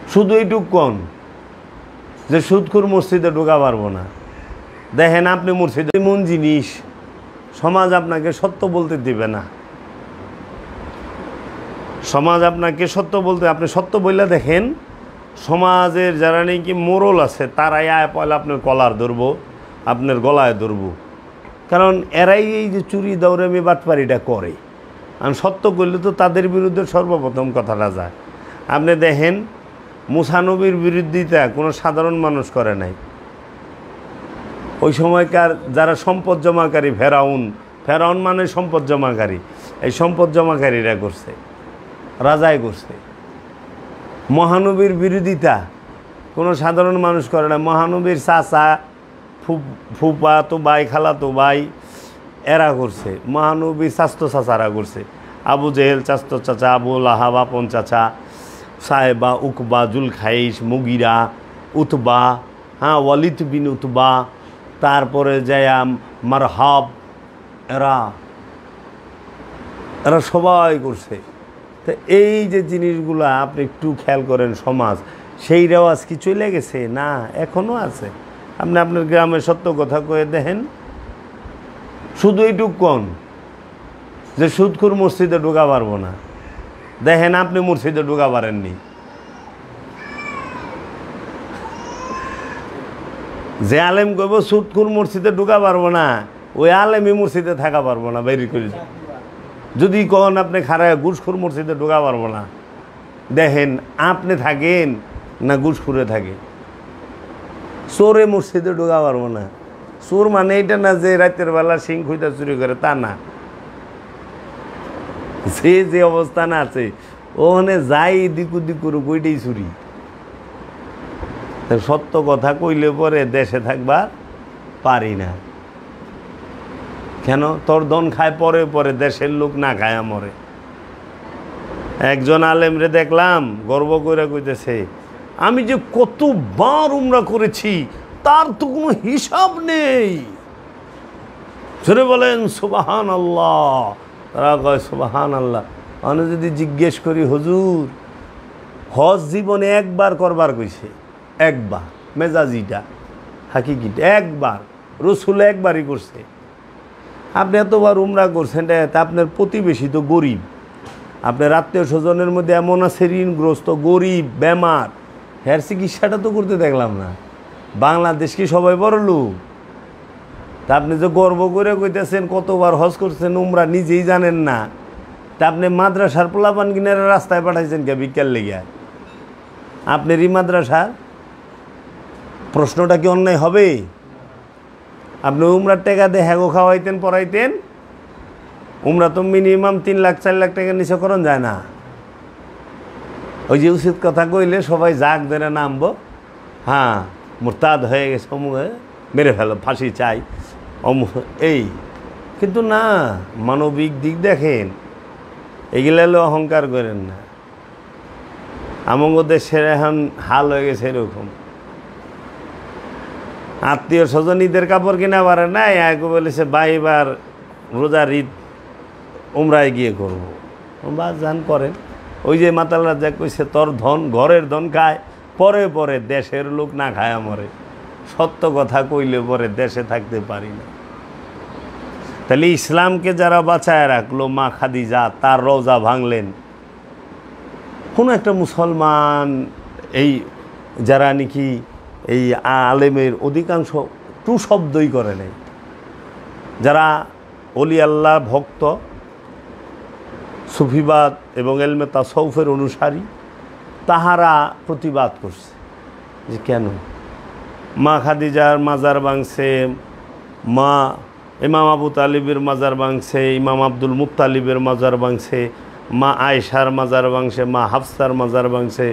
শুধু এইটুক কোন যে সুদখোর মসজিদে ঢোকা পারবো না। দেখেন আপনি মসজিদে এমন জিনিস সমাজ আপনাকে সত্য বলতে দিবে না। সমাজ আপনাকে সত্য বলতে, আপনি সত্য বললে দেখেন সমাজের যারা নাকি মোরল আছে তারাই আয় পয়লা আপনার কলার ধরবো, আপনার গলায় ধরবো। কারণ এরাই এই যে চুরি দৌড়ামি বাটপারিটা করে। আর সত্য করলে তো তাদের বিরুদ্ধে সর্বপ্রথম কথাটা যায়। আপনি দেখেন মুসা নবীর বিরোধিতা কোনো সাধারণ মানুষ করে নাই। ওই সময়কার যারা সম্পদ জমাকারী ফেরাউন মানে সম্পদ জমাকারী, এই সম্পদ জমাকারীরা করছে, রাজাই করছে। মহানবীর বিরোধিতা কোনো সাধারণ মানুষ করে না। মহানবীর চাচা, ফুপা তো ভাই, খালা তো ভাই, এরা করছে। মহানবীর চাস্তো চাচারা করছে। আবু জেহেল চাস্তো চাচা, আবু লাহাব আপন চাচা, সাহেবা, উকবা, জুলখাইস, মুগিরা, উতবা, ওয়ালিদ বিন উতবা, তারপরে জায়াম, মারহাব, এরা সবাই করছে। তো এই যে জিনিসগুলো আপনি একটু খেয়াল করেন, সমাজ সেই রেওয়াজ কি চলে গেছে? না, এখনও আছে। আপনি আপনার গ্রামের সত্য কথা কয়ে দেখেন। শুধু এইটুক কোন যে সুদখোর মসজিদে ঢোকা পারবো না। দেখেন আপনি মসজিদে ঢোকা পারেননি। যে আলেম কইব সুদখোর মসজিদে ঢোকা পারবো না, ওই আলেমই মসজিদে থাকা পারবো না বেরি করে। যদি কন আপনি খারায় ঘুষখোর মসজিদে ঢোকা পারবো না, দেখেন আপনি থাকেন না ঘুষখোরে থাকে। চোরে মসজিদে ঢোকা পারবো না। চোর মানে এটা না যে রাতের বেলা সিং খুঁজা চুরি করে, তা না। যে অবস্থান আছে ওখানে যাই দিকু দিকুর ওইটাই চুরি। সত্য কথা কইলে পরে দেশে থাকবার পারি না। কেন? তোর দন খায় পরে পরে, দেশের লোক না খায় মরে। একজন আলেমরে দেখলাম গর্ব করে কইতেছে, আমি যে কতবার উমরা করেছি তার তো কোনো হিসাব নেই। সেটা বলেন সুবহানাল্লাহ। তারা কয় সুবহানাল্লাহ। আমি যদি জিজ্ঞেস করি হুজুর হজ জীবনে একবার করবার কইছে, একবার মেজাজিটা হাকিকিটা একবার, রসুল একবারই করছে। আপনি এতবার উমরা করছেন, আপনার প্রতিবেশী তো গরিব, আপনার আত্মীয় স্বজনের মধ্যে এমন আছে ঋণগ্রস্ত, গরিব, বেমার, হ্যার চিকিৎসাটা তো করতে দেখলাম না। বাংলাদেশ কি সবাই বড় লোক? তা আপনি যে গর্ব করে কইতেছেন কতবার হজ করছেন, উমরা নিজেই জানেন না। তা আপনি মাদ্রাসার পোলাপান কিনে রাস্তায় পাঠাইছেন কে বিজ্ঞান লেগে? আপনারই মাদ্রাসার প্রশ্নটা কি অন্যায় হবে? আপনি উমরার টাকা দিয়ে হ্যাগো খাওয়াইতেন, পড়াইতেন। উমরা তো মিনিমাম 3 লাখ 4 লাখ টাকার নিচে করণ যায় না। ওই যে উচিত কথা কইলে সবাই জাগ ধরে নামবো, হ্যাঁ মুরতাদ হয়ে গেছে, অমুকে মেরে ফেলো, ফাঁসি চাই, এই। কিন্তু না, মানবিক দিক দেখেন, এগুলো হলো অহংকার করেন না। আমাদের দেশের এখন হাল হয়ে গেছে এরকম। আত্মীয় স্বজন ঈদের কাপড় কিনা পারে না, এক বলেছে ভাই এবার রোজার ঈদ উমরায় গিয়ে করবো। বা যান করেন। ওই যে মাতাল রাজা কইছে তোর ধন ঘরের ধন খায়, পরে পরে দেশের লোক না খায় মরে। সত্য কথা কইলে পরে দেশে থাকতে পারি না। তাহলে ইসলামকে যারা বাঁচায় রাখলো, মা খাদিজা তার রওজা ভাঙলেন। কোনো একটা মুসলমান এই যারা নাকি এই আলেমের অধিকাংশ টু শব্দই করে নাই, যারা অলি আল্লাহ ভক্ত, সুফিবাদ এবং এলমে তাসাউফের অনুসারী, তাহারা প্রতিবাদ করছে যে কেন মা খাদিজার মাজার ভাঙছে, মা ইমাম আবু তালিবের মাজার ভাঙছে, ইমাম আব্দুল মুত্তালিবের মাজার ভাঙছে, মা আয়েশার মাজার ভাঙছে, মা হাফসার মাজার ভাঙছে,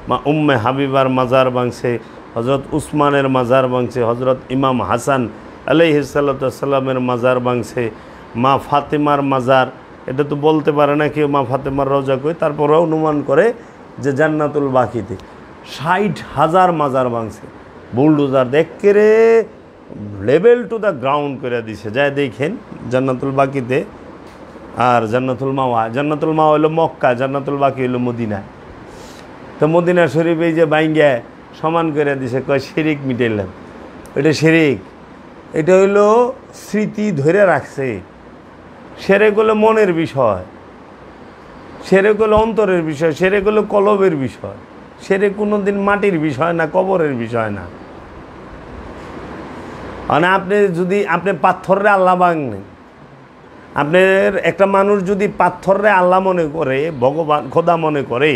মা উম্মে হাবিবার মাজার ভাঙছে, হজরত উসমানের মাজার ভাঙছে, হজরত ইমাম হাসান আলাইহিস সালামের মাজার ভাঙছে, মা ফাতেমার মাজার। এটা তো বলতে পারে না কেউ মা ফাতেমার রওজা কই, তারপরেও অনুমান করে যে জান্নাতুল বাকিতে 60,000 মাজার ভাঙছে। বুলডোজার দেখকে রে লেভেল টু দ্য গ্রাউন্ড করে দিছে। যাই দেখেন জান্নাতুল বাকিতে আর জান্নাতুল মাওয়া। জান্নাতুল মাওয়া হলো মক্কা, জান্নাতুল বাকি হলো মদিনায়। তো মদিনা শরীফ এই যে বাইঙ্গা সমান করে দিছে, কয় শিরিক মিটাইলাম। এটা শিরিক, এটা হইলো স্মৃতি ধরে রাখছে। সেরেক হলো মনের বিষয়, সেরেক হলো অন্তরের বিষয়, সেরেক হলো কলবের বিষয়। সেরেক কোনো দিন মাটির বিষয় না, কবরের বিষয় না। মানে আপনি পাথরে আল্লাহ ভাঙলেন, আপনার একটা মানুষ যদি পাথরে আল্লাহ মনে করে, ভগবান খোদা মনে করে,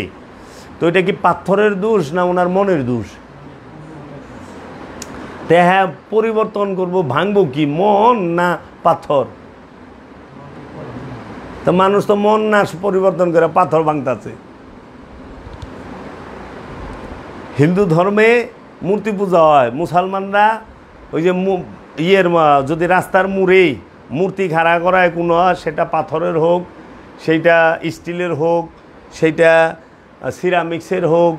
তো এটা কি পাথরের দোষ না ওনার মনের দোষ? তো হ্যাঁ, পরিবর্তন করব, ভাঙবো কি মন না পাথর? তো মানুষ তো মন না পরিবর্তন করে পাথর ভাঙতেছে। হিন্দু ধর্মে মূর্তি পূজা হয়, মুসলমানরা ওই যে যদি রাস্তার মুড়ে মূর্তি খাড়া করায় কোনো, সেটা পাথরের হোক, সেইটা স্টিলের হোক, সেইটা সিরামিক্সের হোক,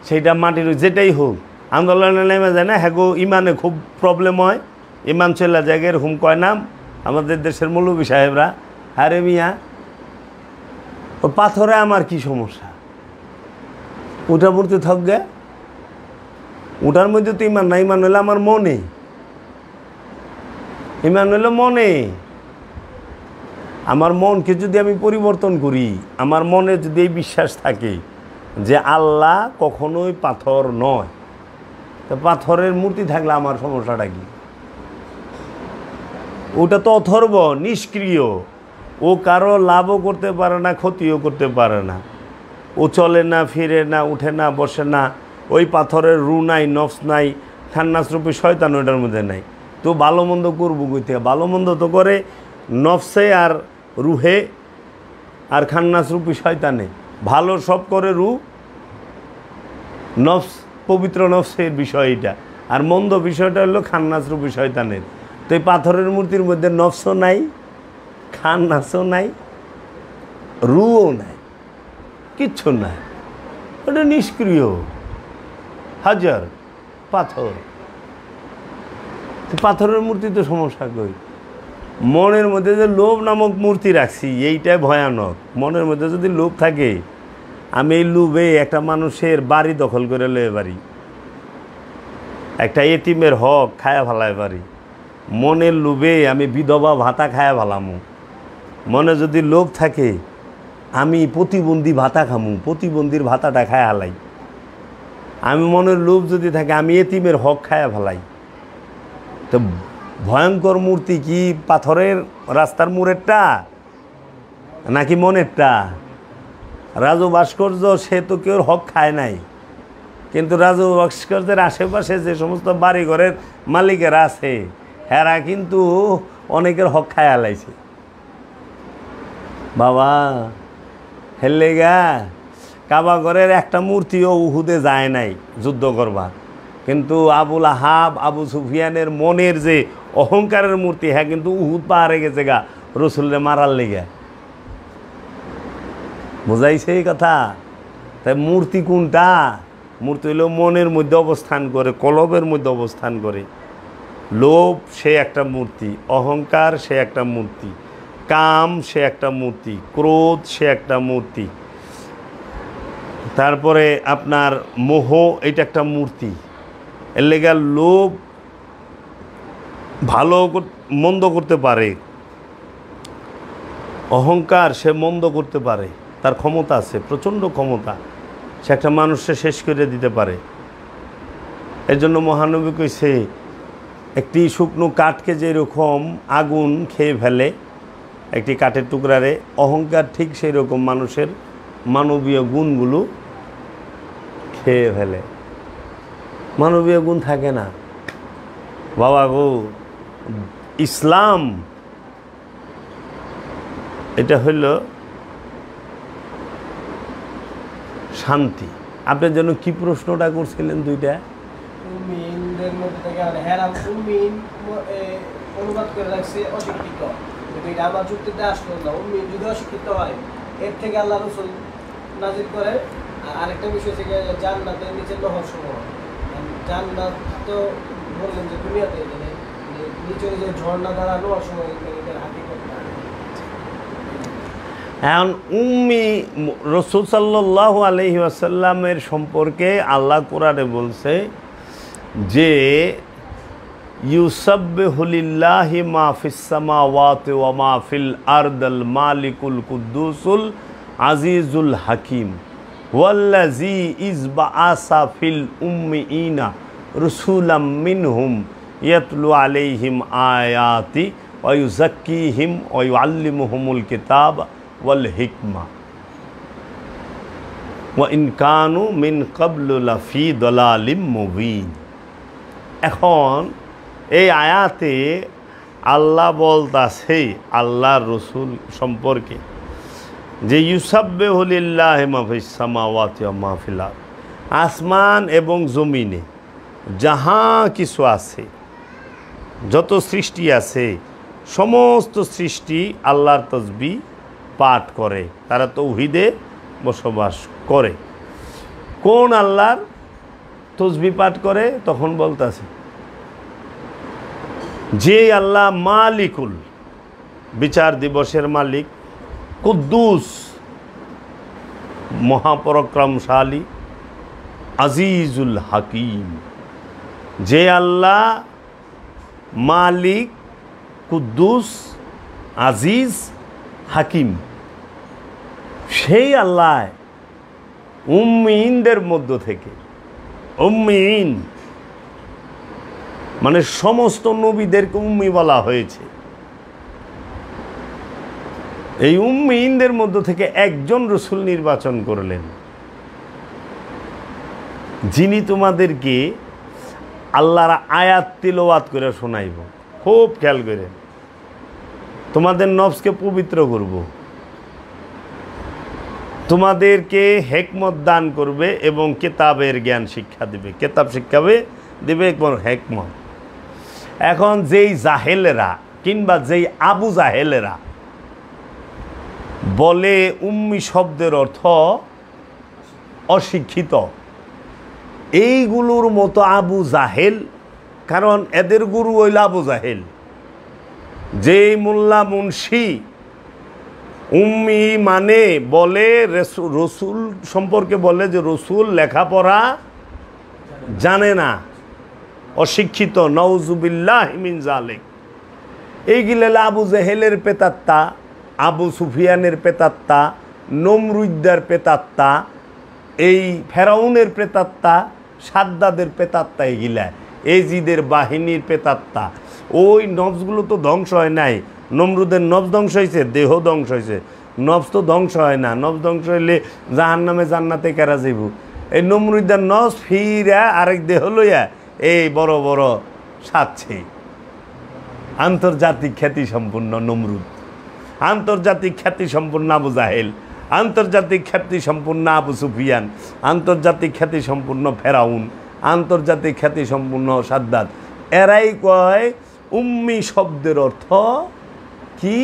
সেইটা মাটির, যেটাই হোক, আন্দোলনে নেমে যায় না, হ্যাঁ গো ইমানে খুব প্রবলেম হয়, ইমান চলা জায়গায় এরকম কয় নাম আমাদের দেশের মৌলবী সাহেবরা, আরে মিয়া ও পাথরে আমার কি সমস্যা? ওটা মূর্তি থাকবে, ওটার মধ্যে তো ইমান না, ইমান হইলে আমার মনে, ইমান হইলে মনে। আমার মনকে যদি আমি পরিবর্তন করি, আমার মনে যদি এই বিশ্বাস থাকে যে আল্লাহ কখনোই পাথর নয়, তো পাথরের মূর্তি থাকলে আমার সমস্যাটা কি? ওটা তো অথর্ব, নিষ্ক্রিয়, ও কারো লাভও করতে পারে না, ক্ষতিও করতে পারে না, ও চলে না, ফিরে না, উঠে না, বসে না, ওই পাথরের রু নাই, নফস নাই, খান্নাসরূপী শয়তান ওইটার মধ্যে নাই। তো ভালো মন্দ করবো কই থেকে? ভালো মন্দ তো করে নফসে আর রুহে আর খান্নাসরূপী শয়তানে। ভালো সব করে রু, নফস, পবিত্র নফসের বিষয় এটা, আর মন্দ বিষয়টা হলো খান্নাসরূপী শয়তানের। তো এই পাথরের মূর্তির মধ্যে নফসও নাই, খান্নাসও নাই, রুও নাই, কিচ্ছু নাই, ওটা নিষ্ক্রিয় হাজার পাথর। পাথরের মূর্তি তো সমস্যা কই? মনের মধ্যে যে লোভ নামক মূর্তি রাখছি, এইটাই ভয়ানক। মনের মধ্যে যদি লোভ থাকে, আমি এই লোভে একটা মানুষের বাড়ি দখল করে লয়ে পারি, একটা এতিমের হক খায়া ফেলায় পারি, মনের লোভে আমি বিধবা ভাতা খায়া ফেলামু। মনে যদি লোভ থাকে, আমি প্রতিবন্ধী ভাতা খামু, প্রতিবন্ধীর ভাতাটা খায়া ফেলাই। আমি মনের লোভ যদি থাকে, আমি এতিমের হক খায়া ফেলাই। তো ভয়ঙ্কর মূর্তি কি পাথরের রাস্তার মুড়েরটা নাকি মনেরটা? রাজু ভাস্কর্য সে তো কেউ হক খায় নাই, কিন্তু রাজু ভাস্কর্যের আশেপাশে যে সমস্ত বাড়িঘরের মালিকেরা আছে, হেরা কিন্তু অনেকের হক খায় আলাইছে। বাবা হেললে গা কাবা ঘরের একটা মূর্তিও উহুদে যায় নাই যুদ্ধ করবার, কিন্তু আবুল আহাব, আবু সুফিয়ানের মনের যে অহংকারের মূর্তি, হ্যাঁ কিন্তু উহুদ পাহাড়ে গেছে গা রসুলরে মারার লেগে। বুঝাইছে এই কথা? তাই মূর্তি কোনটা? মূর্তি হলো মনের মধ্যে অবস্থান করে, কলবের মধ্যে অবস্থান করে। লোভ সে একটা মূর্তি, অহংকার সে একটা মূর্তি, কাম সে একটা মূর্তি, ক্রোধ সে একটা মূর্তি, তারপরে আপনার মোহ, এটা একটা মূর্তি। এর লেগে লোভ ভালো মন্দ করতে পারে, অহংকার সে মন্দ করতে পারে, তার ক্ষমতা আছে, প্রচণ্ড ক্ষমতা, সে একটা মানুষকে শেষ করে দিতে পারে। এর জন্য মহানবী কইছে, একটি শুকনো কাঠকে যেরকম আগুন খেয়ে ফেলে একটি কাঠের টুকরারে, অহংকার ঠিক সেই রকম মানুষের মানবীয় গুণগুলো খেয়ে ফেলে, মানবীয় গুণ থাকে না। বাবা গো, ইসলাম এটা হইল শান্তি। আপনার জন্য কি প্রশ্নটা করছিলেন? দুইটা অনুবাদ করে রাখছে অশিক্ষিত, এটা আমার যুক্তিতে আসলো না। উম্মি যদি অশিক্ষিত হয়, এর থেকে আল্লাহ রাসূল নাযিল করে। আরেকটা বিষয় থেকে জান্নাতের নিচে নহর সমূহ, জান্নাত তো বললেন যে দুনিয়াতে নিচে যে ঝর্ণা দ্বারা নহর সমূহ হাকিকত। এখন উম্মি রাসূল সাল্লাল্লাহু আলাইহি ওয়াসাল্লামের সম্পর্কে আল্লাহ কোরআনে বলছে যে ইউসাব্বিহু লিল্লাহি মা ফিস সামাওয়াতি ওয়া মা ফিল আরদিল মালিকুল কুদ্দুসুল আজিজুল হাকিম ওয়াল্লাযী ইসবাআসা ফিল উম্মিয়িনা রাসূলাম মিনহুম ইয়াতলু আলাইহিম আয়াতি ওয়া ইউযাক্কিহিম ওয়া ইউআল্লিমুহুমুল কিতাব ওয়াল হিকমা ওয়া ইন কানু মিন ক্বাবলু লাফি দালালিম মুবিন। এখন এই আয়াতে আল্লাহ বলতাছে আল্লাহর রসুল সম্পর্কে যে ইউসাব্বিহু লিল্লাহি মা ফিস সামাওয়াতি ওয়া মা ফিল আরদ, আসমান এবং জমিনে যাহা কিছু আছে, যত সৃষ্টি আছে সমস্ত সৃষ্টি আল্লাহর তসবিহ পাঠ করে, তারা তাওহীদে বসবাস করে। কোন আল্লাহর তসবিহ পাঠ করে? তখন বলতাছে যে আল্লাহ মালিকুল, বিচার দিবসের মালিক, কুদ্দুস মহাপরাক্রমশালী, আজিজুল হাকিম, যে আল্লাহ মালিক, কুদ্দুস, আজিজ, হাকিম, সেই আল্লাহ উম্মিয়িনদের মধ্য থেকে, উম্মিয়িন মানে সমস্ত নবীদেরকে উম্মি বলা হয়েছে, এই উম্মিয়িনদের মধ্য থেকে একজন রসুল নির্বাচন করলেন, যিনি তোমাদেরকে আল্লাহর আয়াত তিলাওয়াত করে শোনাইব। খুব খেয়াল করে, তোমাদের নফসকে পবিত্র করব, তোমাদেরকে হেকমত দান করবে এবং কিতাবের জ্ঞান শিক্ষা দিবে, কিতাব শিক্ষা দিবে এবং হেকমত। এখন যেই জাহেলেরা কিংবা যেই আবু জাহেলেরা বলে উম্মি শব্দের অর্থ অশিক্ষিত, এইগুলোর মতো আবু জাহেল, কারণ এদের গুরু হইল আবু জাহেল। যেই মোল্লা মুন্সি উম্মি মানে বলে রসুল সম্পর্কে বলে যে রসুল লেখাপড়া জানে না, অশিক্ষিত, নাউজুবিল্লাহি মিন যালিক, এইগুলা আবু জাহেলের পেতাত্তা, আবু সুফিয়ানের পেতাত্তা, নমরুদ্দার পেতাত্তা, এই ফেরাউনের পেতাত্তা, সাদ্দাদের পেতাত্তা, এগুলা এজিদের বাহিনীর পেতাত্তা। ওই নফসগুলো তো ধ্বংস হয় নাই, নমরুদের নফস ধ্বংস হয়েছে, দেহ ধ্বংস হয়েছে, নফস তো ধ্বংস হয় না। নফস ধ্বংস হইলে জাহান্নামে জান্নাতে কেরা যাইব। এই নমরুদের নফস ফিরা আরেক দেহ লইয়া এই বড় বড় সাচ্ছে। আন্তর্জাতিক খ্যাতি সম্পূর্ণ নমরুদ, আন্তর্জাতিক খ্যাতি সম্পূর্ণ আবু জাহেল, আন্তর্জাতিক খ্যাতি সম্পূর্ণ আবু সুফিয়ান, আন্তর্জাতিক খ্যাতি সম্পূর্ণ ফেরাউন, আন্তর্জাতিক খ্যাতি সম্পূর্ণ সাদ্দাত। এরাই কয় উম্মি শব্দের অর্থ কি?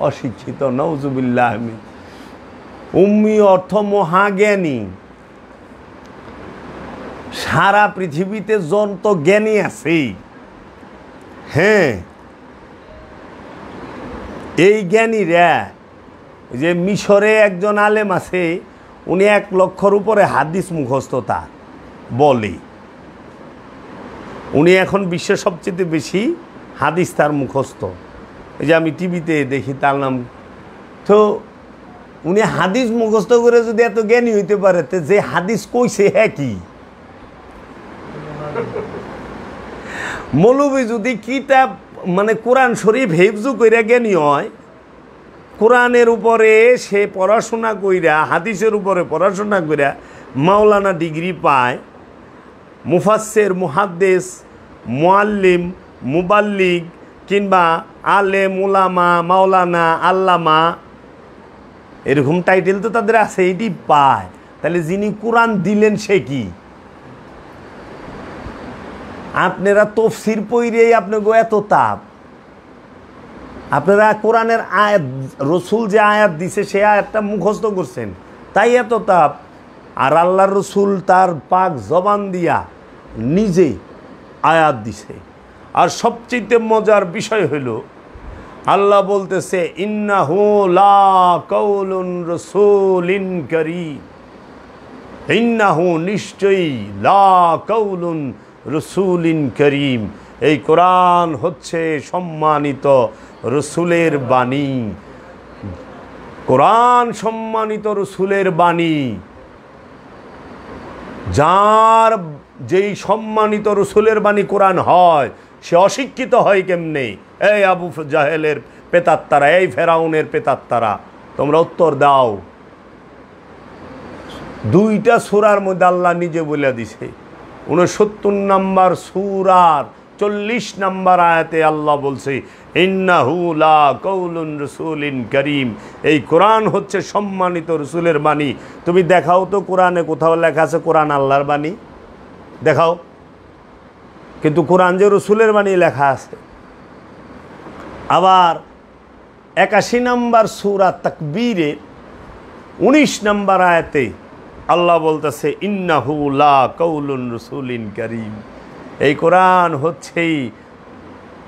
অশিক্ষিত, নাউজুবিল্লাহ। উম্মি অর্থ মহাজ্ঞানী। সারা পৃথিবীতে যত জ্ঞানী আছে, হ্যাঁ, এই জ্ঞানীরা, যে মিশরে একজন আলেম আছে, উনি 1 লক্ষর উপরে হাদিস মুখস্থ তার বলে। উনি এখন বিশ্বের সবচেয়ে বেশি হাদিস তার মুখস্থ। এই যে আমি টিভিতে দেখি তার নাম। তো উনি হাদিস মুখস্থ করে যদি এত জ্ঞানী হইতে পারে, তো যে হাদিস কইছে হ্যাঁ কি মৌলবী যদি কিতাব মানে কোরআন শরীফ হেফজু কইরা জ্ঞানী হয়, কোরআনের উপরে সে পড়াশোনা কইরা, হাদিসের উপরে পড়াশোনা কইরা মাওলানা ডিগ্রি পায়, মুফাসসির, মুহাদ্দিস, মুআল্লিম, মুবাল্লিগ কিংবা আলেম, উলামা, মাওলানা, আল্লামা, এরকম টাইটেল তো তাদের আছে, এটি পায়। তাহলে যিনি কোরআন দিলেন সে কি? আপনারা তফসির পড়িয়েই আপনাকে এত তাপ, আপনারা কোরআনের আয়াত, রসুল যে আয়াত দিছে সে আয়াতটা মুখস্থ করছেন, তাই এত তাপ। আর আল্লাহর রসুল তার পাক জবান দিয়া নিজে আয়াত দিছে। আর সবচেয়ে মজার বিষয় হইল, আল্লাহ বলতেছে ইন্নাহু লা কাউলুন রাসূলিন কারীম, ইন্নাহু নিশ্চয়ই লা কাউলুন রাসূলিন কারীম, এই কোরআন হচ্ছে সম্মানিত রসুলের বাণী। কোরআন সম্মানিত রসুলের বাণী। যার যেই সম্মানিত রসুলের বাণী কোরআন হয়, সে অশিক্ষিত হয় কেমনে? এই আবু জাহেলের পেতাত্তারা, এই ফেরাউনের পেতাত্তারা, তোমরা উত্তর দাও। দুইটা সূরার মধ্যে আল্লাহ নিজে বলে দিছে। 69 নম্বর সূরার 40 নম্বর আয়াতে আল্লাহ বলছে ইন্নাহু লা কাউলুন রাসূলিন কারীম, এই কোরআন হচ্ছে সম্মানিত রসুলের বাণী। তুমি দেখাও তো কোরআনে কোথাও লেখা আছে কোরআন আল্লাহর বাণী? দেখাও। কিন্তু কোরআন যে রসুলের বাণী লেখা আছে। আবার 81 নম্বর সূরা তাকবীরে 19 নম্বর আয়াতে আল্লাহ বলতেছে ইন্নাহু লা কাউলুন রাসূলিন কারীম, এই কোরআন হচ্ছে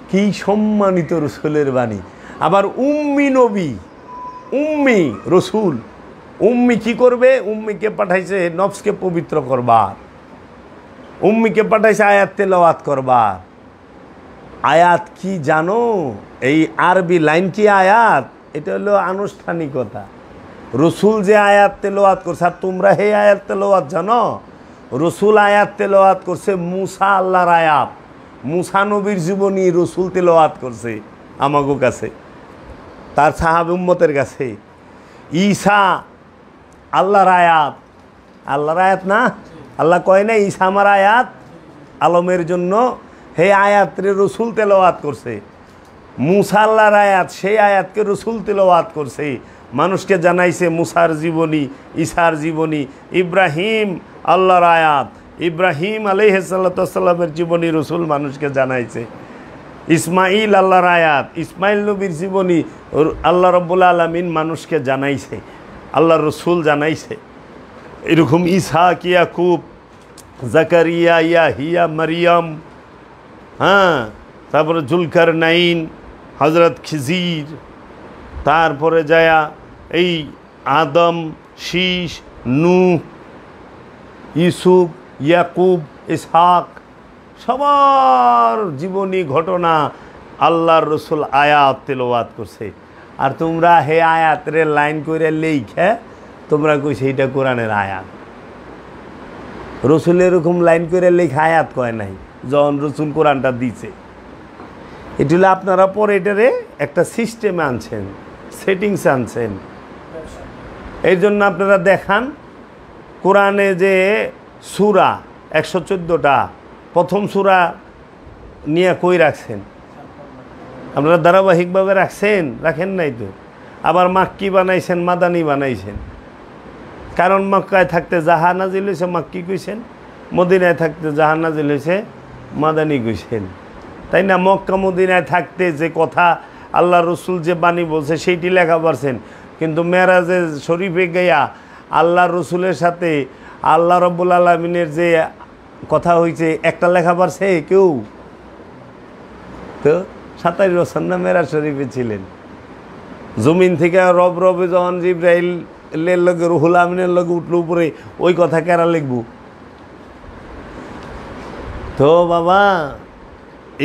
কি সম্মানিত রসুলের বাণী। আবার উম্মি নবী, উম্মি রসুল, উম্মি কি করবে? উম্মিকে পাঠাইছে নফসকে পবিত্র করবার, উম্মিকে পাঠাইছে আয়াত তেলাওয়াত করবার। আয়াত কি জানো? এই আরবি লাইন কি আয়াত? এটা হলো আনুষ্ঠানিকতা। রসুল যে আয়াত তেলাওয়াত করছে, আর তোমরা হে আয়াত তেলাওয়াত জানো? রসুল আয়াত তেলাওয়াত করছে মুসা আল্লাহর আয়াত, মুসা নবীর জীবনী রসুল তেলাওয়াত করছে আমাগো কাছে, তার সাহাবে উম্মতের কাছে। ঈসা আল্লাহর আয়াত, আল্লাহর আয়াত না? আল্লাহ কয় না ঈসা আমার আয়াত আলমের জন্য? হে আয়াতরে রসুল তেলাওয়াত করছে। মুসা আল্লাহর আয়াত, সেই আয়াতকে রসুল তেলাওয়াত করছে, মানুষকে জানাইছে মুসার জীবনী, ঈসার জীবনী। ইব্রাহিম আল্লাহর আয়াত, ইব্রাহিম আলাইহিস সালামের জীবনী রসুল মানুষকে জানাইছে। ইসমাইল আল্লাহর আয়াত, ইসমাইল নবীর জীবনী আল্লাহ রাব্বুল আলামিন মানুষকে জানাইছে, আল্লাহ রসুল জানাইছে। এরকম ইসহাক, ইয়াকুব, জাকারিয়া, ইয়াহিয়া, মারিয়াম, হ্যাঁ, তারপরে জুলকারনাইন, হজরত খিজির, তারপরে যায়া এই আদম, শীষ, নূহ, ইউসুফ, ইয়াকুব, ইসহাক, সবার জীবনী ঘটনা আল্লাহর রসুল আয়াত তেলাওয়াত করছে। আর তোমরা হে আয়াতরে লাইন করে লেখে তোমরা কইছে এটা কোরআনের আয়াত। রসুল এরকম লাইন করে লেখা আয়াত কয় নাই যখন রসুল কোরআনটা দিছে। এটি হলো আপনারা পরে এটারে একটা সিস্টেমে আনছেন, সেটিংসে আনছেন। এই জন্য আপনারা দেখান কোরআনে যে সূরা 114টা, প্রথম সূরা নিয়ে কই রাখছেন? আপনারা ধারাবাহিকভাবে রাখছেন? রাখেন নাই তো। আবার মাক্কি বানাইছেন, মাদানি বানাইছেন। কারণ মক্কায় থাকতে যাহা নাজিল হয়েছে মাক্কি কইছেন, মদিনায় থাকতে যাহা নাজিল হয়েছে মাদানি কইছেন, তাই না? মক্কা মদিনায় থাকতে যে কথা আল্লাহ রসুল যে বাণী বলছে সেইটি লেখা পারছেন, কিন্তু মেরাজে শরীফে গিয়া আল্লাহ রসুলের সাথে আল্লাহ রব্বুল আলমিনের যে কথা হয়েছে একটা লেখা পারছে কেউ? তো 27 বছর না মেরাজ শরীফে ছিলেন। জমিন থেকে রব রবে যখন জিব্রাইলের লগে রুহুল আমিনের লগে উঠলো উপরে, ওই কথা কেরা লিখব? তো বাবা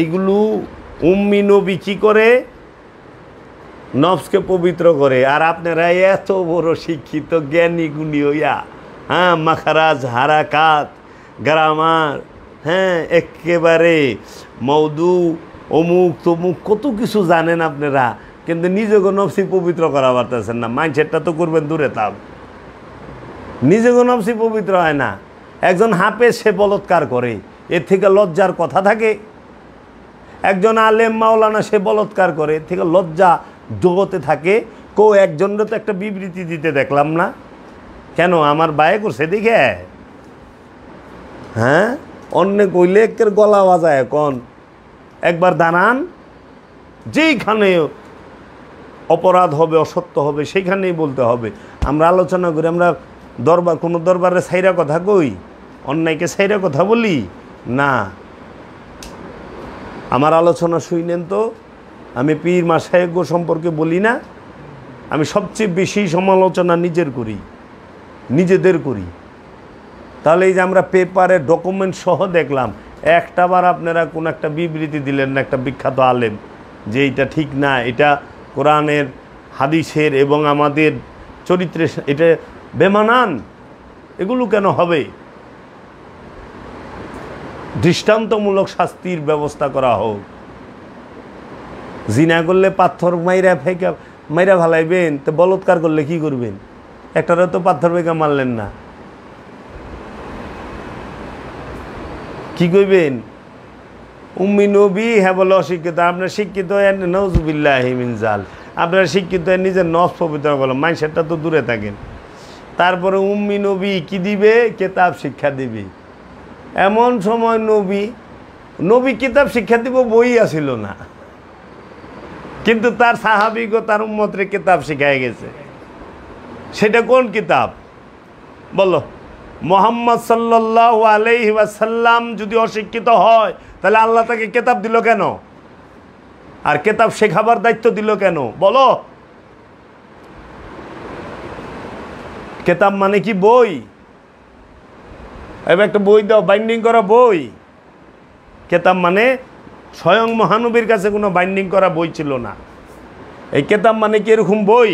এইগুলো উম্মি নবী কি করে? নফসকে পবিত্র করে। আর আপনারা এত বড় শিক্ষিত জ্ঞানী গুণী হইয়া, হ্যাঁ, মাখারাজ, হারাকাত, গ্রামার, হ্যাঁ, একেবারে মৌদু, অমুক তমুক কত কিছু জানেন আপনারা, কিন্তু নিজেকে নফসি পবিত্র করা পারতেছেন না। মাইন্ডসেটটা তো করবেন দূরে, তাও নিজেকে নফসি পবিত্র হয় না। একজন হাফেজ সে বলৎকার করে, এর থেকে লজ্জার কথা থাকে? একজন আলেম মাওলানা সে বলৎকার করে, এর থেকে লজ্জা জগতে থাকে? একজনের তো একটা বিবৃতি দিতে দেখলাম না, কেন? আমার বায়ে করছে দেখে, হ্যাঁ, অন্য কইলে একের গলা বাজায় এখন। একবার দাঁড়ান, যেইখানে অপরাধ হবে, অসত্য হবে, সেইখানেই বলতে হবে। আমরা আলোচনা করি, আমরা দরবার, কোনো দরবারে ছাইরা কথা কই? অন্যায়কে ছাইরা কথা বলি না। আমার আলোচনা শুনেন তো, আমি পীর মাশায়েখ সম্পর্কে বলি না, আমি সবচেয়ে বেশি সমালোচনা নিজেদের করি। তাহলে এই যে আমরা পেপারে ডকুমেন্ট সহ দেখলাম, একটাবার আপনারা কোন একটা বিবৃতি দিলেন না একটা বিখ্যাত আলেম যে এটা ঠিক না, এটা কোরআনের হাদিসের এবং আমাদের চরিত্রের এটা বেমানান, এগুলো কেন হবে? দৃষ্টান্তমূলক শাস্তির ব্যবস্থা করা হোক। জিনা করলে পাথর মাইরা ভালাইবেন, তো বলৎকার করলে কি করবেন? একটারে তো পাথর ফেঁকা মারলেন না, কি কইবেন? উম্মি নবী হ্যাঁ বলে অশিক্ষিত, আপনার শিক্ষিত নওজুবিল্লাহি মিন জাল, আপনারা শিক্ষিত নিজের নফস পবিত্র করলো, মাইন্ডসেটটা তো দূরে থাকেন। তারপরে উম্মি নবী কি দিবে? কিতাব শিক্ষা দিবে। এমন সময় নবী কিতাব শিক্ষা দিব বই আসিল না, কিন্তু তার সাহাবিগ তার উম্মতরে কিতাব শিখায় গেছে। সেটা কোন কিতাব বলো? মুহাম্মদ সাল্লাল্লাহু আলাইহি ওয়াসাল্লাম যদি অশিক্ষিত হয় তাহলে আল্লাহ তাকে কিতাব দিল কেন? আর কিতাব শেখাবার দায়িত্ব দিল কেন বলো? কিতাব মানে কি বই? এবার একটা বই দাও, বাইন্ডিং করা বই। কিতাব মানে স্বয়ং মহানবীর কাছে কোনো বাইন্ডিং করা বই ছিল না। এই কিতাব মানে কি এরকম বই,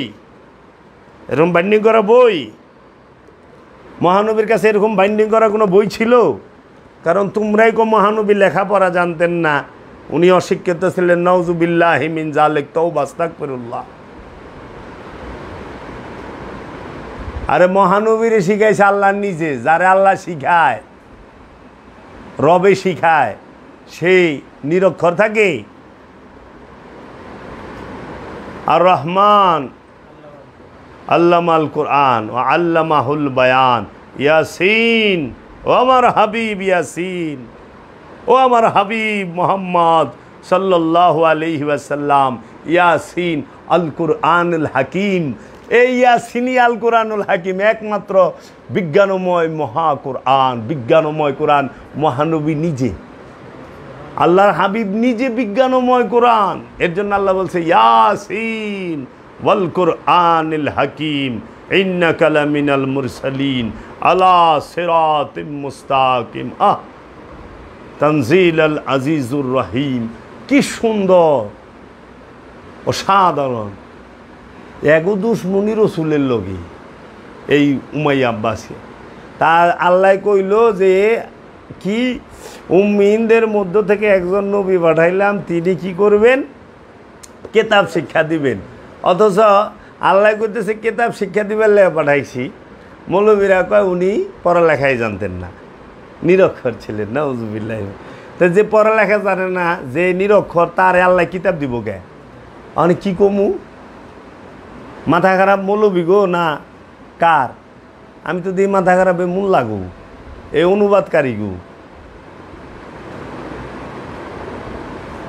এরকম বাইন্ডিং করা বই? মহানবীর কাছে এরকম বাইন্ডিং করা কোনো বই ছিল? কারণ তোমরাই কো মহানবী লেখাপড়া জানতেন না, উনি অশিক্ষিত ছিলেন। নাউজুবিল্লাহি মিন যালিক, তাওবা আস্তাগফিরুল্লাহ। আরে মহানবীরে শিখাইছে আল্লাহ নিজে, যারে আল্লাহ শিখায়, রবে শিখায়, সেই নিরক্ষর থাকে? আর রহমান আল্লামাল কুরআন ও আল্লামাহুল বায়ান। ইয়াসিন, ও আমার হাবিব ইয়াসিন, ও আমার হাবিব মোহাম্মদ সাল্লাল্লাহু আলাইহি ওয়াসাল্লাম। ইয়াসিন আল কুরআনুল হাকিম। এই ইয়াসিনই আল কুরআনুল হাকিম, একমাত্র বিজ্ঞানময় মহা কুরআন, বিজ্ঞানময় কোরআন। মহানবী নিজে, আল্লাহর হাবিব নিজে বিজ্ঞানময় কোরআন। এর জন্য আল্লাহ বলছে ইয়াসিন ওয়াল কুরআনিল হাকিম ইন্নাকা লামিনাল মুরসালিন আলা সিরাতিম মুস্তাকিম। তানজিলাল আজিজুর রহিম। কি সুন্দর, অসাধারণ। এগো দুশ্মনী রসুলের লগে এই উমাইয়া আব্বাসী। তার আল্লাহ কইল যে কি, উম্মিনদের মধ্য থেকে একজন নবী পাঠাইলাম, তিনি কি করবেন? কিতাব শিক্ষা দিবেন। অথচ আল্লাহ কইতেছে কিতাব শিক্ষা দিবেন লেগে পাঠাইছি। মৌলবীরা কয় উনি পড়ালেখাই জানতেন না, নিরক্ষর ছিলেন। নাউজুবিল্লাহ। তো যে পড়ালেখা জানে না, যে নিরক্ষর, তারে আল্লাহ কিতাব দিব কে? আমি কি কমু? মাথা খারাপ মৌলবী গো না কার? আমি তো দিই মাথা খারাপে মূল লাগু, এই অনুবাদকারী গু।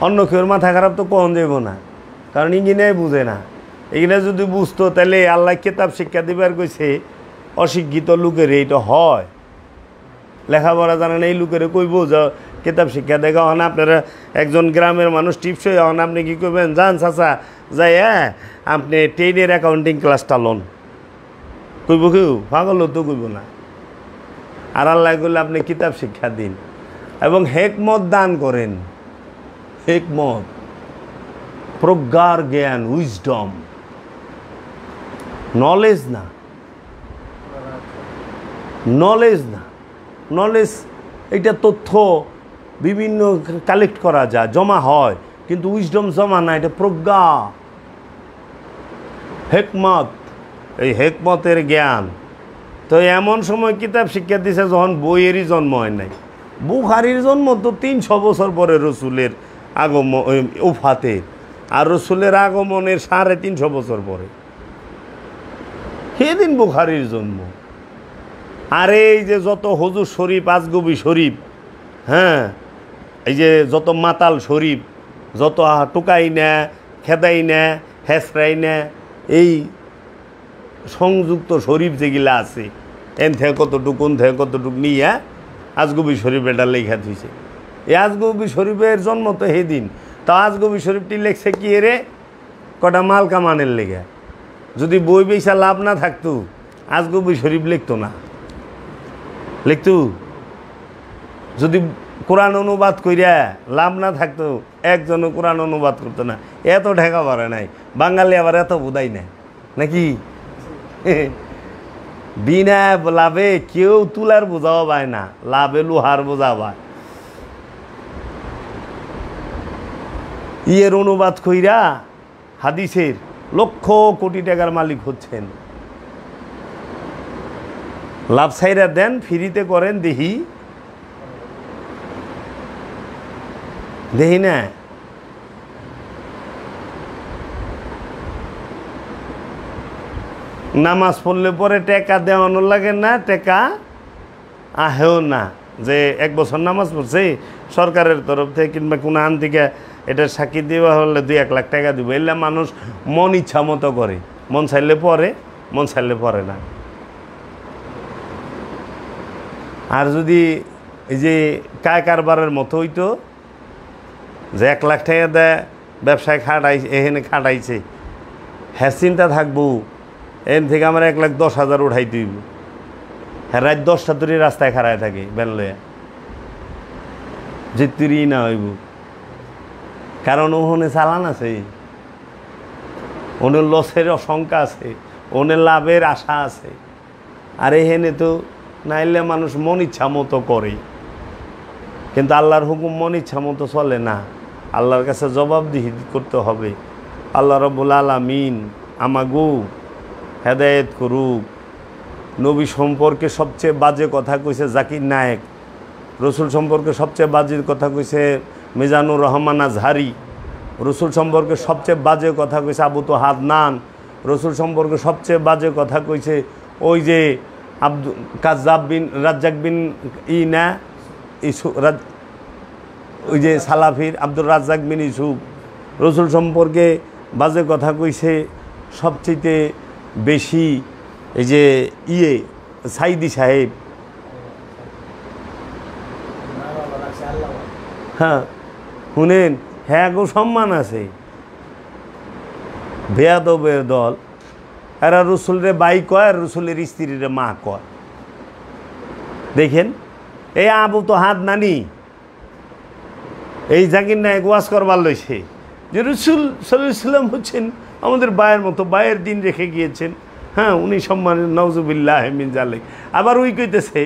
অন্য কেউর মাথা খারাপ তো কখন যাব না, কারণ ইংরেজি বুঝে না। এগুলো যদি বুঝতো তাহলে আল্লাহ কিতাব শিক্ষা দিবার কইছে অশিক্ষিত লোকের এইটা হয়। লেখাপড়া জানেন এই লোকের কইব যে কিতাব শিক্ষা দেখা হন। আপনারা একজন গ্রামের মানুষ টিপসই হন, আপনি কী করবেন? যান চাচা যাই, হ্যাঁ আপনি 10-এর অ্যাকাউন্টিং ক্লাসটা লন। কইব কেউ? পাগল তো কইব না। আর আল্লাহ করলে আপনি কিতাব শিক্ষা দিন এবং হেকমত দান করেন। হেকমত, প্রজ্ঞার জ্ঞান, উইজডম, নলেজ না, নলেজ না। নলেজ এটা তথ্য বিভিন্ন কালেক্ট করা যায়, জমা হয়, কিন্তু উইজডম জমা না, এটা প্রজ্ঞা, হেকমত। এই হেকমতের জ্ঞান তো এমন সময় কিতাব শিক্ষা দিছে যখন বইয়েরই জন্ম হয় নাই। বুখারীর জন্ম তো 300 বছর পরে রসুলের আগমন, ওফাতে, আর রসুলের আগমনের 350 বছর পরে, সেদিন বুখারীর জন্ম। আর এই যে যত হুজুর শরীফ, আজগবি শরীফ, হ্যাঁ এই যে যত মাতাল শরীফ, যত টুকাই না, খেদাই না, হেসরাই না, এই সংযুক্ত শরীফ যেগুলা আছে, এন থেকে কতটুক কোন থেকে কতটুক নিয়ে আজগবি শরীফ এটা লেখা থইছে। এই আজগবি শরীফের জন্ম তো সেদিন তা আজগবি শরীফটি লেখছে কি রে কটা মাল কামানের লেগে। যদি বই বেচা লাভ না থাকতো আজগবি শরীফ লিখতো না, লিখতো। যদি কোরআন অনুবাদ কইরা লাভ না থাকতো একজনও কোরআন অনুবাদ করতো না। এত ঢেকা পারে নাই বাঙালি, আবার এত বোধাই নাই নাকি। বিনা লাভে কেউ তুলার বোঝাও পায় না, লাভে লোহার বোঝা পায়। ইয়ের অনুবাদ কইরা হাদিসের লক্ষ কোটি টাকার মালিক হচ্ছেন। লাভ ছাইরা দেন, ফ্রিতে করেন, দেখি দেখি না। নামাজ পড়লে পরে টেকা দেওয়ানো লাগে না, টেকা আহেও না। যে 1 বছর নামাজ পড়ছে সরকারের তরফ থেকে কিংবা কোনো আন থেকে এটা সাক্ষী দেওয়া হলে 2-1 লাখ টাকা দিব। এলে মানুষ মন ইচ্ছা মতো করে, মন চাইলে পড়ে, মন চাইলে পড়ে না। আর যদি এই যে কায় কারবারের মতো হইতো যে 1 লাখ টাকা দেয় ব্যবসায় খাটাইছে, এখানে খাটাইছে, হ্যাঁ চিন্তা থাকবো এখান থেকে আমার 1,10,000 উঠাই দিব। হ্যাঁ রাত 10টা ধরে রাস্তায় খাড়ায় থাকে ব্যান লইয়া, যে তুই না হইব। কারণ ওখানে চালান আছে, ওনের লসের আশঙ্কা আছে, ওনের লাভের আশা আছে। আর এখানে তো নাইলে মানুষ মন ইচ্ছা মতো করে, কিন্তু আল্লাহর হুকুম মন ইচ্ছা মতো চলে না। আল্লাহর কাছে জবাবদিহি করতে হবে। আল্লাহ রাব্বুল আলামিন আমাগো হেদায়েত করুক। নবী সম্পর্কে সবচেয়ে বাজে কথা কইছে জাকির নায়েক, রসুল সম্পর্কে সবচেয়ে বাজে কথা কইছে মিজানুর রহমান আজহারি, রসুল সম্পর্কে সবচেয়ে বাজে কথা কইছে আবু তো হাদনান, রসুল সম্পর্কে সবচেয়ে বাজে কথা কইছে ওই যে কাজ্জাব বিন রাজ্জাক বিন না ওই যে সালাফির আব্দুর রাজ্জাক বিন ইউসুফ। রসুল সম্পর্কে বাজে কথা কইছে সবচেয়ে বেশি এই যে সাইদি সাহেব। হ্যাঁ শুনেন, হ্যাঁ গো সম্মান আছে। বেয়াদবের দল, এরা রসুলরে বাই কয় আর রসুলের স্ত্রীরে মা কয়। দেখেন এই আবু তো হাত নানি এই জাকির নায়ক ওয়াজ করবার লইছে যে রসুল সাল্লাল্লাহু আলাইহি ওয়াসাল্লাম হচ্ছেন আমাদের বায়ের মতো, বায়ের দিন রেখে গিয়েছেন। হ্যাঁ উনি সম্মানের নাউজুবিল্লাহ মিন জালিক। আবার ওই কইতেছে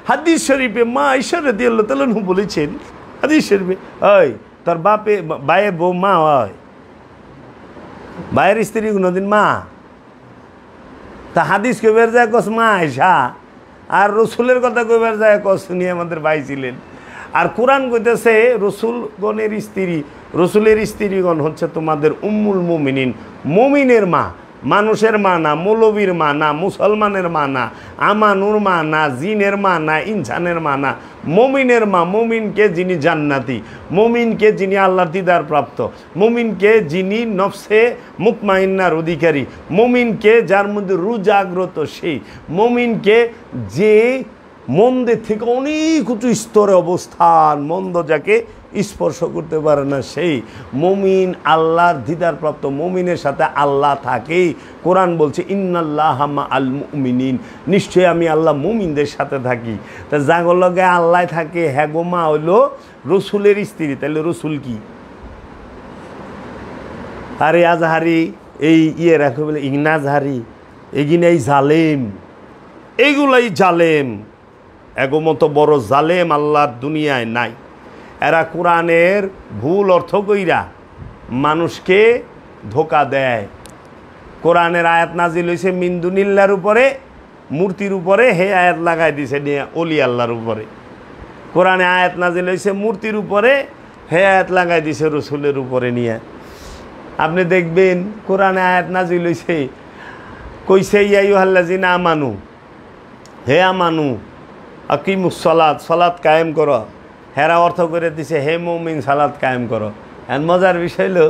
হাদিস শরীফে মা আয়েশা রাদিয়াল্লাহু তাআলা আনহা বলেছেন, হাদিস শরীফে ওই তোর বাপে বায়ে বউ মা হয়, বায়ের স্ত্রী কোনোদিন মা। তা হাদিস কইবার যায় কস মা আয়েশা, আর রসুলের কথা কইবার যায় কস উনি আমাদের ভাই ছিলেন। আর কোরআন কইতেছে রসুলগণের স্ত্রী, রসুলের স্ত্রীগণ হচ্ছে তোমাদের উম্মুল মুমিনিন, মুমিনের মা, মানুষের মা না, মৌলবীর মা না, মুসলমানের মা না, আমানুর মা না, জিনের মা না, ইনসানের মা না, মুমিনের মা। মুমিনকে যিনি জান্নাতি, মুমিনকে যিনি আল্লাহর দিদার প্রাপ্ত, মুমিনকে যিনি নফসে মুতমাইন্নার অধিকারী, মুমিনকে যার মধ্যে রু জাগ্রত সেই, মুমিনকে যে মন্দের থেকে অনেক উঁচু স্তরে অবস্থান, মন্দ যাকে স্পর্শ করতে পারে না সেই মুমিন, আল্লাহর দিদার প্রাপ্ত মুমিনের সাথে আল্লাহ থাকে। কোরআন বলছে ইন্নাল্লাহা মাআল মুমিনিন, নিশ্চয়ই আমি আল্লাহ মুমিনদের সাথে থাকি। তা যাগর লগে আল্লাহ থাকে, হ্যাঁ গো মা হইলো রসুলের স্ত্রী, তাহলে রসুল কি? আরে আজহারি এই রাখো বলে ইগনাজহারি, এগিনাই জালেম, এইগুলাই জালেম। এগোমতো বড় জালেম আল্লাহর দুনিয়ায় নাই। এরা কোরআনের ভুল অর্থ কইরা মানুষকে ধোকা দেয়। কোরআনের আয়াত নাজিল হয়েছে মিন্দুনিল্লার উপরে, মূর্তির উপরে, হে আয়াত লাগাই দিছে নিয়ে অলি আল্লাহর উপরে। কোরআনে আয়াত নাজিল হয়েছে মূর্তির উপরে, হে আয়াত লাগাই দিছে রসুলের উপরে নিয়ে। আপনি দেখবেন কোরআনে আয়াত নাজিল হয়েছে কইছে ইয়া আইয়ুহাল্লাযিনা আমানু, হে আমানু আকিমুস সালাত, সালাত কায়েম করো। হেরা অর্থ করে দিছে হে মুমিন সালাত কায়েম করো। এর মজার বিষয় হলো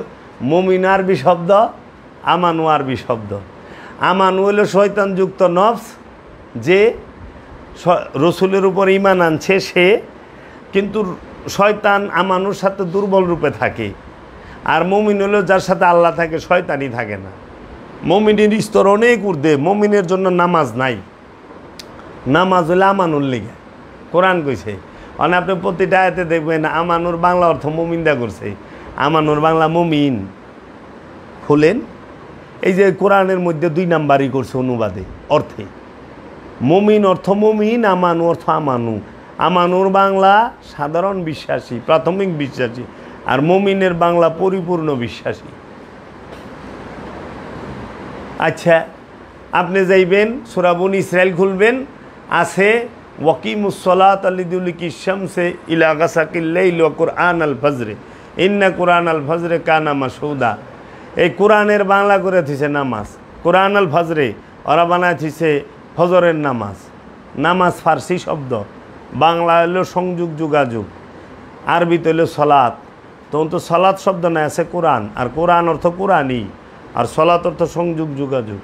মুমিন আরবি শব্দ, আমানু আরবি শব্দ। আমানু হলো শয়তানযুক্ত নফস, যে রসুলের উপর ঈমান আনছে সে, কিন্তু শয়তান আমানুর সাথে দুর্বল রূপে থাকে। আর মুমিন হলো যার সাথে আল্লাহ থাকে, শয়তানি থাকে না। মুমিনের স্তর অনেক ঊর্ধ্বে। মুমিনের জন্য নামাজ নাই, নামাজ হলে আমানুর লিগে কোরআন কইছে। মানে আপনি প্রতিটা আয়াতে দেখবেন আমানুর বাংলা অর্থ মুমিন দা করছে। আমানুর বাংলা মুমিন খুলেন, এই যে কোরআনের মধ্যে 2 নাম্বারই করছে অনুবাদে অর্থে। মুমিন অর্থ মুমিন, আমানু অর্থ আমানু। আমানুর বাংলা সাধারণ বিশ্বাসী, প্রাথমিক বিশ্বাসী, আর মুমিনের বাংলা পরিপূর্ণ বিশ্বাসী। আচ্ছা, আপনি যাইবেন সূরা বনী ইসরাইল খুলবেন, আছে ওয়াকিমুস-সালাতা লিদুলুকি শামসি ইলা গাসাকিল লাইল ওয়া কুরআনাল ফজরে ইন্না কুরআনাল ফজরে কানা মাশহুদা। এই কোরআনের বাংলা করে দিছে নামাজ। কুরআনাল ফজরে ওরা বানায় দিছে ফজরের নামাজ। নামাজ ফার্সি শব্দ, বাংলা হলো সংযোগ যোগাযোগ, আরবিতে হলো সলাৎ। তখন তো সলাৎ শব্দ না, আছে কোরআন, আর কোরআন অর্থ কোরআনই, আর সলাৎ অর্থ সংযোগ যোগাযোগ।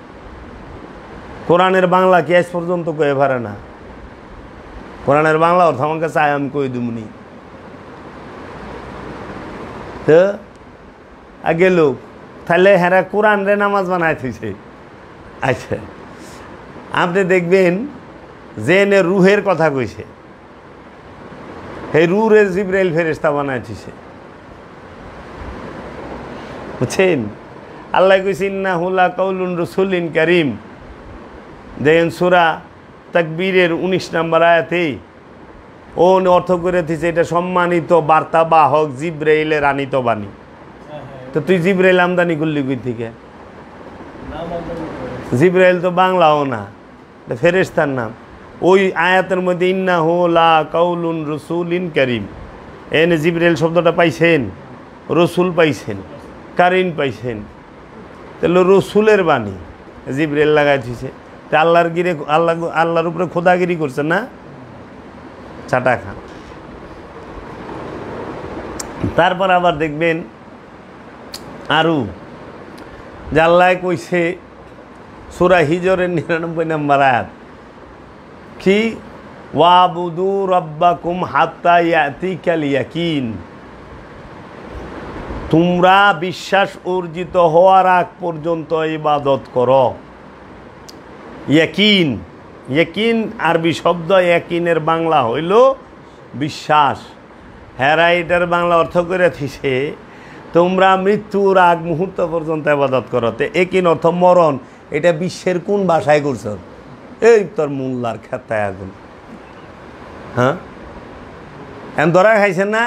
কোরআনের বাংলা কি আজ পর্যন্ত কয়ে পারে না। কোরআনের বাংলা অর্থ আমার কাছে আয়, আমি কই দুমনি তো আগে লোক তাহলে হ্যাঁ কোরআন রে নামাজ বানায় থইছে। আচ্ছা, আপনি দেখবেন যে এনে রুহের কথা কইছে, এই রুহের জিবরাইল ফেরেশতা বানায় থইছে, বুঝছেন? আল্লাহ কইছে ইন্নাহু লাকাউলুন রাসূলিন কারীম। দেখেন সূরা তাকবীরের 19 নম্বর আয়াতে ও অর্থ করে দিছে এটা সম্মানিত বার্তা বাহক জিবরাইলের আনিত বাণী। তো তুই জিবরাইল আমদানি করলি কই থেকে? জিবরাইল তো বাংলাও না, ফেরেশতার নাম। ওই আয়াতের মধ্যে ইন্নাহু লাকাউলুন রাসূলিন কারীম, এনে জিবরাইল শব্দটা পাইছেন, রসুল পাইছেন, কারিম পাইছেন। তাহলে রসুলের বাণী জিবরাইল লাগাই দিছে। তা আল্লাহর গিরে আল্লাহর উপরে খোদাগিরি করছে না, চাটা খান। তারপর আবার দেখবেন আরও যে আল্লাহ কইছে সূরা হিজরের 99 নম্বর আয়াত কি, ওয়াবুদু রাব্বাকুম হাত্তা ইয়াতিকাল ইয়াকিন। তোমরা বিশ্বাস অর্জিত হওয়ার আগ পর্যন্ত ইবাদত করো। ইয়াকিন, ইয়াকিন আরবি শব্দ, ইয়াকিনের বাংলা হইল বিশ্বাস। হেরা এটার বাংলা অর্থ করে থিসে তোমরা মৃত্যুর আগ মুহূর্ত পর্যন্ত ইবাদত করো। তে ইয়াকিন অর্থ মরণ। এটা বিশ্বের কোন ভাষায় করছ? এই তোর মোল্লার খেতায় আগুন। হ্যাঁ, এখন ধরা খাইছেন না?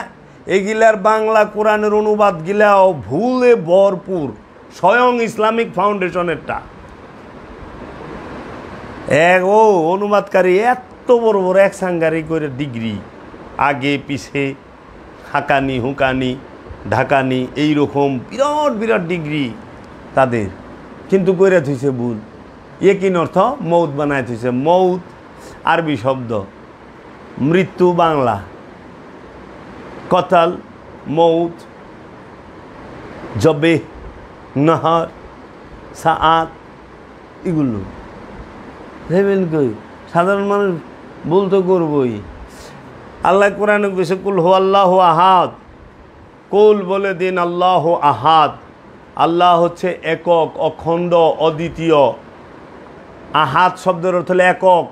এগুলার বাংলা কোরআনের অনুবাদ গিলাও ভুলে ভরপুর। স্বয়ং ইসলামিক ফাউন্ডেশনেরটা ও অনুবাদকারী এত বড় বড় এক সাংগারি করে ডিগ্রি, আগে পিছে হাকানি হুকানি ঢাকানি এইরকম বিরাট বিরাট ডিগ্রি তাদের, কিন্তু কইরা থইছে ভুল। ইয়াকিন অর্থ মৌত বানায় থইছে। মৌত আরবি শব্দ, মৃত্যু বাংলা, কতাল, মৌত, জবে, নহর, সাআত, এগুলো ভেবেন কই সাধারণ মানুষ ভুল তো করবই। আল্লাহ কোরআনে কইছে কুল হু আল্লাহু আহাদ, কুল বলে দিন আল্লাহু আহাদ। আল্লাহ হচ্ছে একক, অখণ্ড, অদ্বিতীয়। আহাদ শব্দের অর্থ হলো একক,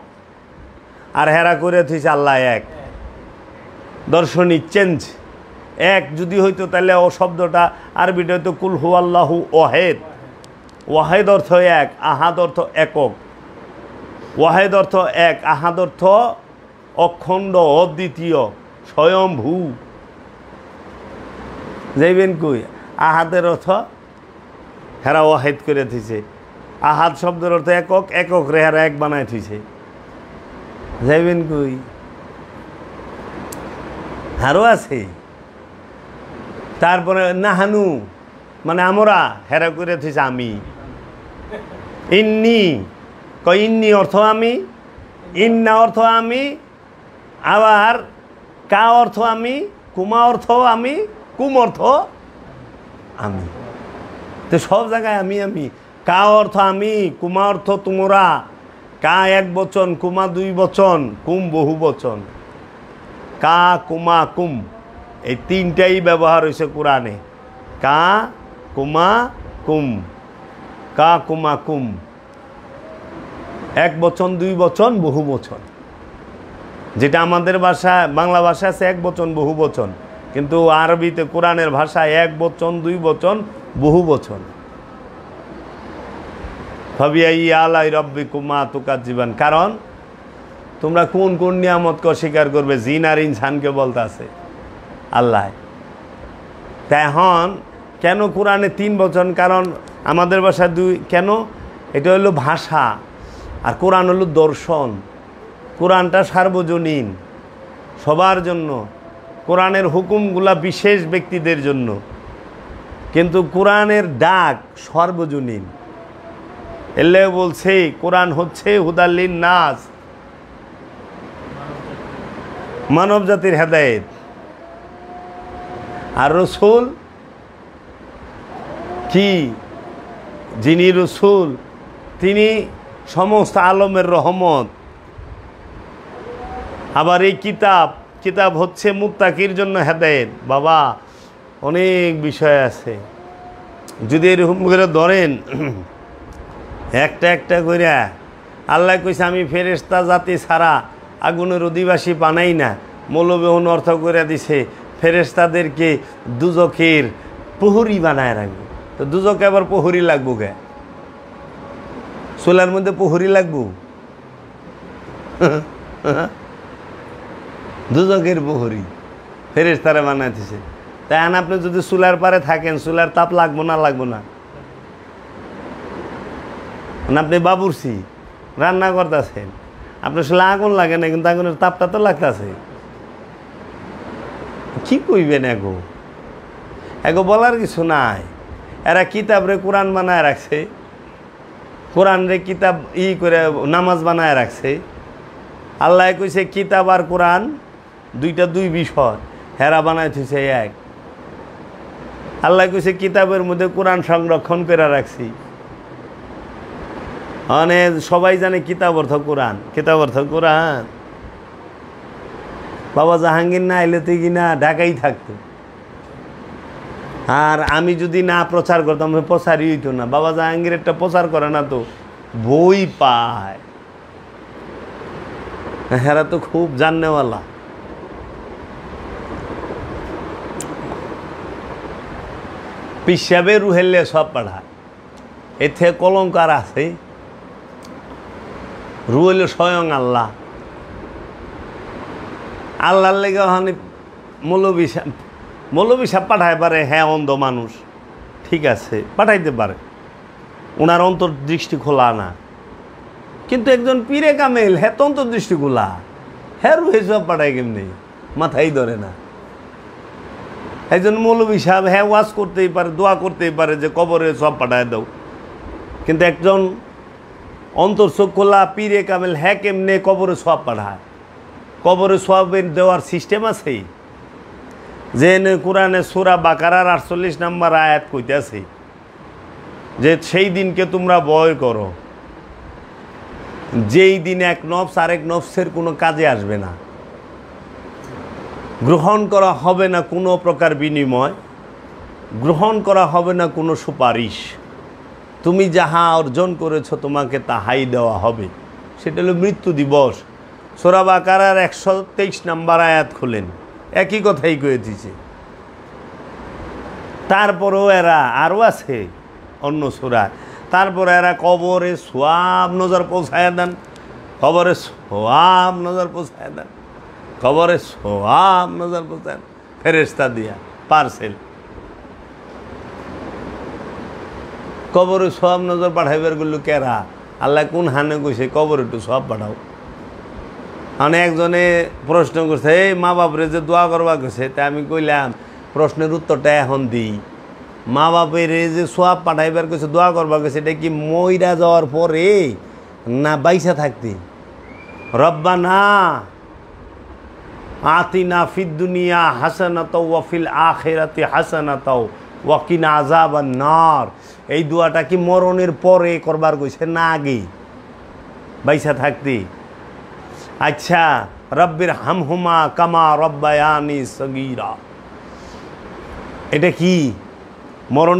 আর হেরা করে থইছে আল্লাহ এক। দর্শনিক চেঞ্জ। এক যদি হইতো তাহলে ও শব্দটা আরবিটা হইতো কুল হু আল্লাহু ওয়াহেদ। ওয়াহেদ অর্থ এক, আহাদ অর্থ একক। ওয়াহেদ অর্থ এক, আহাদ অর্থ অখণ্ড, অদ্বিতীয়, স্বয়ংভূ। যাইবেন কই? আহাদের অর্থ হেরা ওয়াহেদ করে থইছে। আহাদ শব্দের অর্থ একক, একক রে হেরা এক বানায় থইছে। যাইবেন কই? আরও আছে। তারপরে নাহানু মানে আমরা, হেরা করে থইছে আমি। ইন্নি ইন্নি অর্থ আমি, ইন্না অর্থ আমি, আবার কা অর্থ আমি, কুমা অর্থ আমি, কুম অর্থ আমি। তো সব জায়গায় আমি আমি। কা অর্থ আমি, কুমা অর্থ তোমরা। কা এক বচন, কুমা 2 বচন, কুম বহু বচন। কা কুমা কুম এই 3টাই ব্যবহার হয়েছে কোরআনে। কা কুমা কুম, কা কুমা কুম, এক বচন দুই বচন বহু বচন। যেটা আমাদের ভাষায় বাংলা ভাষায় আছে এক বচন বহু বচন, কিন্তু আরবিতে কোরআনের ভাষায় এক বচন দুই বচন বহু বচন। ফাবিআই আলাই রাব্বিকুমা তুকাজ্জিবান, কারণ তোমরা কোন কোন নিয়ামতকে অস্বীকার করবে? জিন আর ইনসানকে বলতে আছে আল্লাহ। তা এখন কেন কোরআনে 3 বচন? কারণ আমাদের ভাষায় 2। কেন? এটা হলো ভাষা, আর কোরআন হলো দর্শন। কোরআনটা সার্বজনীন, সবার জন্য। কোরআনের হুকুমগুলা বিশেষ ব্যক্তিদের জন্য, কিন্তু কোরআনের ডাক সর্বজনীন। এলে বলছে কোরআন হচ্ছে হুদাল্লিন নাস, মানব জাতির হেদায়েত। আর রসুল কি? যিনি রসুল তিনি সমস্ত আলমের রহমত। আবার এই কিতাব হচ্ছে মুত্তাকির জন্য হেদায়েত। বাবা, অনেক বিষয় আছে, যদি এরকম করে ধরেন একটা একটা করে। আল্লাহ কইছে আমি ফেরেশতা জাতি ছাড়া আগুনের অধিবাসী বানাই না। মৌলবেহন অর্থ করে দিছে ফেরেশতাদেরকে দুজকের প্রহরী বানায় রাখবো। তো দুজকে আবার প্রহরী লাগবো কে? চুলার মধ্যে প্রহরী লাগবো? দুজকের প্রহরী ফেরেশতারা বানাইতেছে। তাই আপনি যদি চুলার পারে থাকেন, চুলার তাপ লাগবো না? লাগবো না? আপনি বাবুর্চি রান্না করতেছেন, আপনার আসলে আগুন লাগে না, কিন্তু আগুনের তাপটা তো লাগতেছে। কি কইবেন? এগো বলার কিছু নাই। এরা কিতাব রে কোরআন বানায় রাখছে, কোরআন রে কিতাব করে নামাজ বানায় রাখছে। আল্লাহ কইছে কিতাব আর কোরআন দুইটা দুই বিষয়, হেরা বানায় থুইছে এক। আল্লাহ কইছে কিতাবের মধ্যে কোরআন সংরক্ষণ করে রাখছি। মানে সবাই জানে কিতাব অর্থ কোরআন, কিতাব অর্থ কোরআন। বাবা জাহাঙ্গীর না এলে তুই কিনা ঢাকাই থাকতো, আর আমি যদি না প্রচার করতাম প্রচারই হইতো না। বাবা জাহাঙ্গীর একটা প্রচার করে না তো বই পায়, হেরা তো খুব জাননেওয়ালা। পিসাবে রুহেলে সব পাঠায়, এতে কলঙ্কার আছে। রু হইল স্বয়ং আল্লাহ। আল্লাহর লেগে ওখানে মৌলবী সাহেব পাঠায় পারে। হ্যাঁ, অন্ধ মানুষ, ঠিক আছে, পাঠাইতে পারে, ওনার অন্তর্দৃষ্টি খোলা না। কিন্তু একজন পীরে কামেল, হ্যাঁ তো অন্তর্দৃষ্টি খোলা, হ্যাঁ রুহে সব পাঠায় কেমনি? মাথাই ধরে না। একজন মৌলবী সাহেব হ্যাঁ ওয়াজ করতেই পারে, দোয়া করতেই পারে যে কবরে সব পাঠায় দাও, কিন্তু একজন অন্তর্চোখ খোলা পীরে কামেল হ্যাঁ কেমনে কবরে সব পাঠায়? কবরে সবের দেওয়ার সিস্টেম আছে। যে কোরআনে সূরা বাকারার 48 নম্বর আয়াত কইতেছে যে সেই দিনকে তোমরা ভয় করো, যেই দিন এক নফস আরেক নফসের কোনো কাজে আসবে না, গ্রহণ করা হবে না কোনো প্রকার বিনিময়, গ্রহণ করা হবে না কোনো সুপারিশ। তুমি যাহা অর্জন করেছো তোমাকে তাহাই দেওয়া হবে। সেটা হলো মৃত্যু দিবস। সূরা বাকারার 123 নম্বর আয়াত খুলেন, একই কথাই কয়ে দিছে। তারপরেও এরা আরও আছে অন্য সূরা, তারপরে এরা কবরে সোয়াব নজর পৌঁছায় দেন, কবরে সোয়াব নজর পৌঁছায় দেন, কবরে সোয়াব নজর পৌঁছায় ফেরেশতা দিয়া পার্সেল। কবরে সব নজর পাঠাইবার গুলো কেরা? আল্লাহ কোন হানে কইছে কবরে একটু সব পাঠাও? মানে একজনে প্রশ্ন করছে, এই মা বাপরে যে দোয়া করবা কইছে, তা আমি কইলাম প্রশ্নের উত্তরটা এখন দিই। মা বাপের যে সব পাঠাইবার কইছে, দোয়া করবা কইছে, এটা কি মইরা যাওয়ার পরে না বাইসা থাকতে? রব্বানা আতিনা ফিদ দুনিয়া হাসানাতাও ওয়া ফিল আখিরাতি হাসানাতাও ওয়া কিনা আযাবান নার। এই দোয়াটা কি মরণের পরে করবার কইছে না আগে বাইসা থাকতে? আচ্ছা, রব্বির হামহুমা কামা রব্বায়ানি সগীরা, এটা কি? মরণের